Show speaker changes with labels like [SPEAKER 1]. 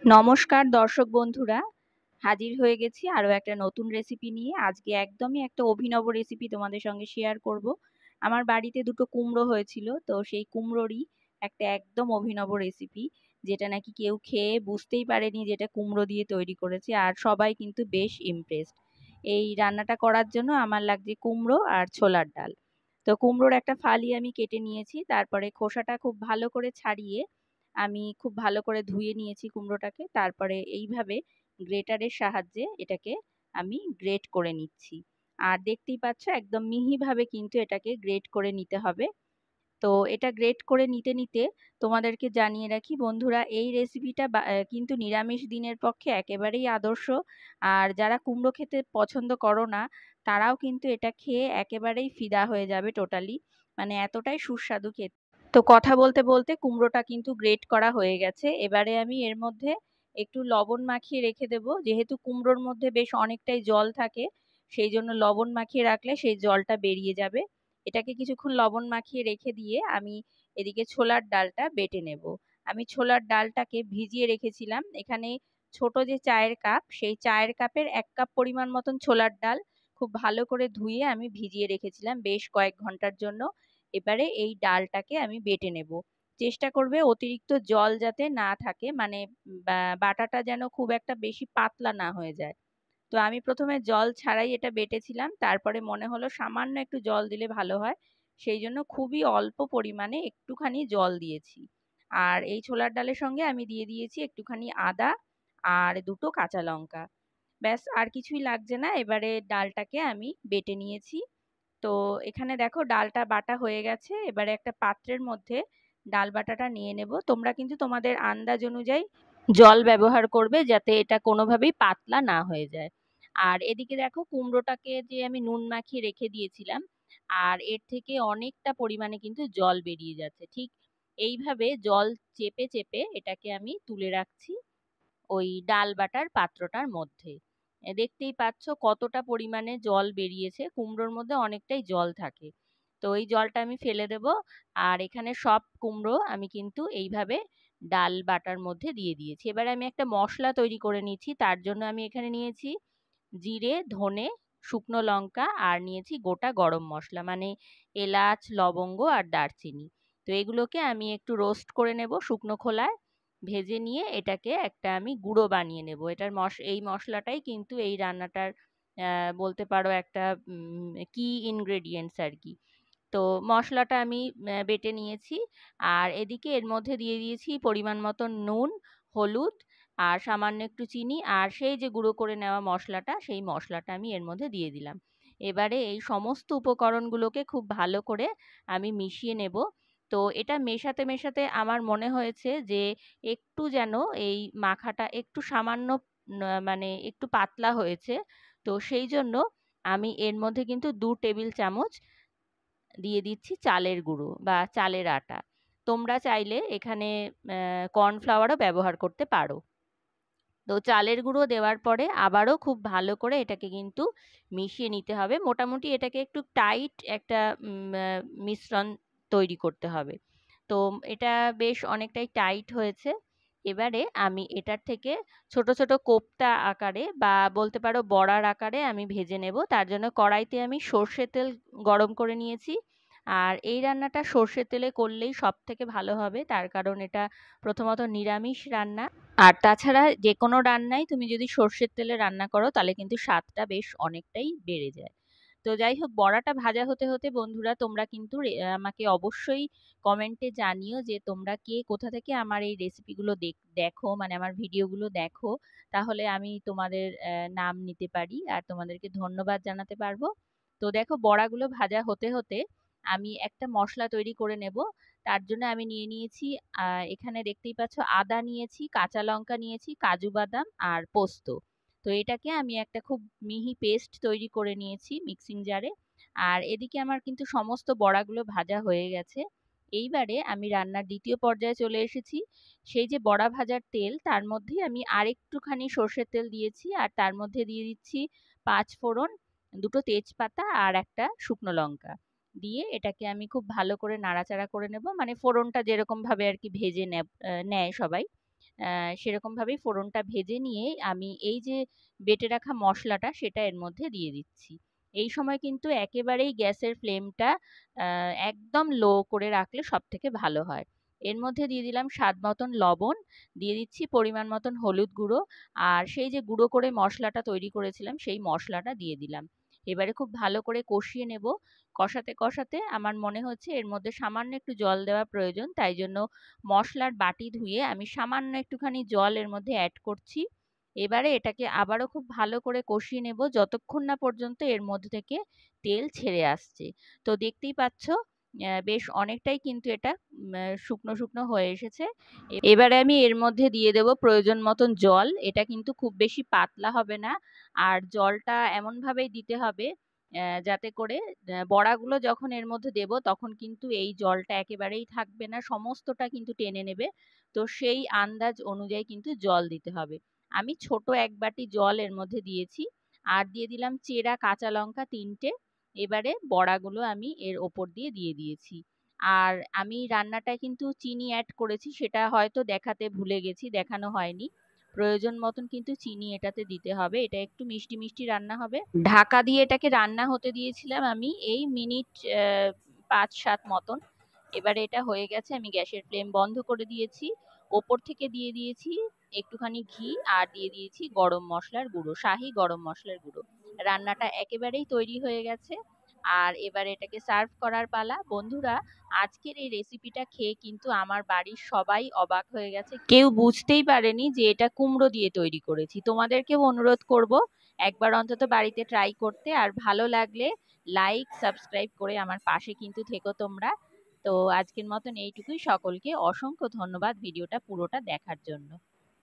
[SPEAKER 1] নমস্কার দর্শক বন্ধুরা, হাজির হয়ে গেছি আরো একটা নতুন রেসিপি নিয়ে। আজকে একদমই একটা অভিনব রেসিপি তোমাদের সঙ্গে শেয়ার করব। আমার বাড়িতে দুটো কুমড়ো হয়েছিল, তো সেই কুমড়োরই একটা একদম অভিনব রেসিপি, যেটা নাকি কেউ খেয়ে বুঝতেই পারেনি যেটা কুমড়ো দিয়ে তৈরি করেছে, আর সবাই কিন্তু বেশ ইমপ্রেসড। এই রান্নাটা করার জন্য আমার লাগছে কুমড়ো আর ছোলার ডাল। তো কুমড়োর একটা ফালি আমি কেটে নিয়েছি, তারপরে খোসাটা খুব ভালো করে ছাড়িয়ে আমি খুব ভালো করে ধুয়ে নিয়েছি কুমড়োটাকে। তারপরে এইভাবে গ্রেটারের সাহায্যে এটাকে আমি গ্রেট করে নিচ্ছি। আর দেখতেই পাচ্ছ একদম মিহিভাবে কিন্তু এটাকে গ্রেট করে নিতে হবে। তো এটা গ্রেট করে নিতে নিতে তোমাদেরকে জানিয়ে রাখি বন্ধুরা, এই রেসিপিটা কিন্তু নিরামিষ দিনের পক্ষে একেবারেই আদর্শ। আর যারা কুমড়ো খেতে পছন্দ করো না, তারাও কিন্তু এটা খেয়ে একেবারেই ফিদা হয়ে যাবে টোটালি, মানে এতটাই সুস্বাদু খেতে। তো কথা বলতে বলতে কুমড়োটা কিন্তু গ্রেট করা হয়ে গেছে। এবারে আমি এর মধ্যে একটু লবণ মাখিয়ে রেখে দেবো, যেহেতু কুমড়োর মধ্যে বেশ অনেকটাই জল থাকে, সেই জন্য লবণ মাখিয়ে রাখলে সেই জলটা বেরিয়ে যাবে। এটাকে কিছুক্ষণ লবণ মাখিয়ে রেখে দিয়ে আমি এদিকে ছোলার ডালটা বেটে নেব। আমি ছোলার ডালটাকে ভিজিয়ে রেখেছিলাম। এখানে ছোট যে চায়ের কাপ, সেই চায়ের কাপের 1 কাপ পরিমাণ মতন ছোলার ডাল খুব ভালো করে ধুয়ে আমি ভিজিয়ে রেখেছিলাম বেশ কয়েক ঘন্টার জন্য। এবারে এই ডালটাকে আমি বেটে নেব। চেষ্টা করবে অতিরিক্ত জল যাতে না থাকে, মানে বাটাটা যেন খুব একটা বেশি পাতলা না হয়ে যায়। তো আমি প্রথমে জল ছাড়াই এটা বেটেছিলাম, তারপরে মনে হলো সামান্য একটু জল দিলে ভালো হয়, সেই জন্য খুবই অল্প পরিমাণে একটুখানি জল দিয়েছি। আর এই ছোলার ডালের সঙ্গে আমি দিয়ে দিয়েছি একটুখানি আদা আর দুটো কাঁচা লঙ্কা। ব্যাস, আর কিছুই লাগছে না। এবারে ডালটাকে আমি বেটে নিয়েছি। তো এখানে দেখো ডালটা বাটা হয়ে গেছে। এবারে একটা পাত্রের মধ্যে ডাল বাটাটা নিয়ে নেব। তোমরা কিন্তু তোমাদের আন্দাজ অনুযায়ী জল ব্যবহার করবে, যাতে এটা কোনোভাবেই পাতলা না হয়ে যায়। আর এদিকে দেখো কুমড়োটাকে যে আমি নুন মাখিয়ে রেখে দিয়েছিলাম, আর এর থেকে অনেকটা পরিমাণে কিন্তু জল বেরিয়ে যাচ্ছে। ঠিক এইভাবে জল চেপে চেপে এটাকে আমি তুলে রাখছি ওই ডাল বাটার পাত্রটার মধ্যে। দেখতেই পাচ্ছ কতটা পরিমাণে জল বেরিয়েছে, কুমড়োর মধ্যে অনেকটাই জল থাকে। তো এই জলটা আমি ফেলে দেব। আর এখানে সব কুমড়ো আমি কিন্তু এইভাবে ডাল বাটার মধ্যে দিয়ে দিয়েছি। এবারে আমি একটা মশলা তৈরি করে নিচ্ছি। তার জন্য আমি এখানে নিয়েছি জিরে, ধনে, শুকনো লঙ্কা, আর নিয়েছি গোটা গরম মশলা, মানে এলাচ, লবঙ্গ আর দারচিনি। তো এগুলোকে আমি একটু রোস্ট করে নেব শুকনো খোলায়। ভেজে নিয়ে এটাকে একটা আমি গুঁড়ো বানিয়ে নেব। এই মশলাটাই কিন্তু এই রান্নাটার বলতে পারো একটা কি ইনগ্রেডিয়েন্টস আর কি। তো মশলাটা আমি বেটে নিয়েছি। আর এদিকে এর মধ্যে দিয়ে দিয়েছি পরিমাণ মতো নুন, হলুদ আর সামান্য একটু চিনি, আর সেই যে গুঁড়ো করে নেওয়া মশলাটা, সেই মশলাটা আমি এর মধ্যে দিয়ে দিলাম। এবারে এই সমস্ত উপকরণগুলোকে খুব ভালো করে আমি মিশিয়ে নেব। তো এটা মেশাতে মেশাতে আমার মনে হয়েছে যে একটু যেন এই মাখাটা একটু সামান্য মানে একটু পাতলা হয়েছে। তো সেই জন্য আমি এর মধ্যে কিন্তু 2 টেবিল চামচ দিয়ে দিচ্ছি চালের গুঁড়ো বা চালের আটা। তোমরা চাইলে এখানে কর্নফ্লাওয়ারও ব্যবহার করতে পারো। তো চালের গুঁড়ো দেওয়ার পরে আবারও খুব ভালো করে এটাকে কিন্তু মিশিয়ে নিতে হবে। মোটামুটি এটাকে একটু টাইট একটা মিশ্রণ তৈরি করতে হবে। তো এটা বেশ অনেকটাই টাইট হয়েছে। এবারে আমি এটার থেকে ছোট ছোট কোপ্তা আকারে বা বলতে পারো বড়ার আকারে আমি ভেজে নেব। তার জন্য কড়াইতে আমি সর্ষের তেল গরম করে নিয়েছি। আর এই রান্নাটা সর্ষের তেলে করলেই সব থেকে ভালো হবে, তার কারণ এটা প্রথমত নিরামিষ রান্না। আর তাছাড়া যে কোনো রান্নাই তুমি যদি সর্ষের তেলে রান্না করো, তাহলে কিন্তু স্বাদটা বেশ অনেকটাই বেড়ে যায়। তো যাই হোক, বড়াটা ভাজা হতে হতে বন্ধুরা তোমরা কিন্তু আমাকে অবশ্যই কমেন্টে জানিও যে তোমরা কে কোথা থেকে আমার এই রেসিপিগুলো দেখো, মানে আমার ভিডিওগুলো দেখো। তাহলে আমি তোমাদের নাম নিতে পারি আর তোমাদেরকে ধন্যবাদ জানাতে পারবো। তো দেখো বড়াগুলো ভাজা হতে হতে আমি একটা মশলা তৈরি করে নেব। তার জন্য আমি নিয়ে নিয়েছি, এখানে দেখতেই পাচ্ছ, আদা নিয়েছি, কাঁচা লঙ্কা নিয়েছি, কাজু বাদাম আর পোস্ত। তো এটাকে আমি একটা খুব মিহি পেস্ট তৈরি করে নিয়েছি মিক্সিং জারে। আর এদিকে আমার কিন্তু সমস্ত বড়াগুলো ভাজা হয়ে গেছে। এইবারে আমি রান্নার দ্বিতীয় পর্যায়ে চলে এসেছি। সেই যে বড়া ভাজার তেল, তার মধ্যে আমি আরেকটুখানি সর্ষের তেল দিয়েছি, আর তার মধ্যে দিয়ে দিচ্ছি 5 ফোড়ন, দুটো তেজপাতা আর একটা শুকনো লঙ্কা দিয়ে এটাকে আমি খুব ভালো করে নাড়াচাড়া করে নেব, মানে ফোড়নটা যেরকম ভাবে আর কি ভেজে নেয় সবাই, সেরকমভাবেই ফোড়নটা ভেজে নিয়ে আমি এই যে বেটে রাখা মশলাটা সেটা এর মধ্যে দিয়ে দিচ্ছি। এই সময় কিন্তু একেবারেই গ্যাসের ফ্লেমটা একদম লো করে রাখলে সব থেকে ভালো হয়। এর মধ্যে দিয়ে দিলাম স্বাদ মতন লবণ, দিয়ে দিচ্ছি পরিমাণ মতন হলুদ গুঁড়ো, আর সেই যে গুঁড়ো করে মশলাটা তৈরি করেছিলাম সেই মশলাটা দিয়ে দিলাম। এবারে খুব ভালো করে কষিয়ে নেব। কষাতে কষাতে আমার মনে হচ্ছে এর মধ্যে সামান্য একটু জল দেওয়া প্রয়োজন, তাই জন্য মশলার বাটি ধুয়ে আমি সামান্য একটুখানি জল এর মধ্যে অ্যাড করছি। এবারে এটাকে আবারও খুব ভালো করে কষিয়ে নেব যতক্ষণ না পর্যন্ত এর মধ্যে থেকে তেল ছেড়ে আসছে। তো দেখতেই পাচ্ছ বেশ অনেকটাই কিন্তু এটা শুকনো শুকনো হয়ে এসেছে। এবারে আমি এর মধ্যে দিয়ে দেব প্রয়োজন মতন জল। এটা কিন্তু খুব বেশি পাতলা হবে না, আর জলটা এমনভাবেই দিতে হবে যাতে করে বড়াগুলো যখন এর মধ্যে দেব তখন কিন্তু এই জলটা একেবারেই থাকবে না, সমস্তটা কিন্তু টেনে নেবে। তো সেই আন্দাজ অনুযায়ী কিন্তু জল দিতে হবে। আমি ছোট এক বাটি জল এর মধ্যে দিয়েছি, আর দিয়ে দিলাম চেরা কাঁচা লঙ্কা 3টে। এবারে বড়াগুলো আমি এর ওপর দিয়ে দিয়ে দিয়েছি। আর আমি রান্নাটায় কিন্তু চিনি অ্যাড করেছি, সেটা হয়তো দেখাতে ভুলে গেছি, দেখানো হয়নি। প্রয়োজন মতন কিন্তু চিনি এটাতে দিতে হবে, এটা একটু মিষ্টি মিষ্টি রান্না হবে। ঢাকা দিয়ে এটাকে রান্না হতে দিয়েছিলাম আমি এই মিনিট 5-7 মতন। এবারে এটা হয়ে গেছে, আমি গ্যাসের ফ্লেম বন্ধ করে দিয়েছি। ওপর থেকে দিয়ে দিয়েছি একটুখানি ঘি, আর দিয়ে দিয়েছি গরম মশলার গুঁড়ো, শাহি গরম মশলার গুঁড়ো। রান্নাটা একেবারেই তৈরি হয়ে গেছে, আর এবারে এটাকে সার্ভ করার পালা। বন্ধুরা, আজকের এই রেসিপিটা খেয়ে কিন্তু আমার বাড়ির সবাই অবাক হয়ে গেছে, কেউ বুঝতেই পারেনি যে এটা কুমড়ো দিয়ে তৈরি করেছি। তোমাদেরকেও অনুরোধ করব একবার অন্তত বাড়িতে ট্রাই করতে, আর ভালো লাগলে লাইক সাবস্ক্রাইব করে আমার পাশে কিন্তু থেকো তোমরা। তো আজকের মতন এইটুকুই, সকলকে অসংখ্য ধন্যবাদ ভিডিওটা পুরোটা দেখার জন্য।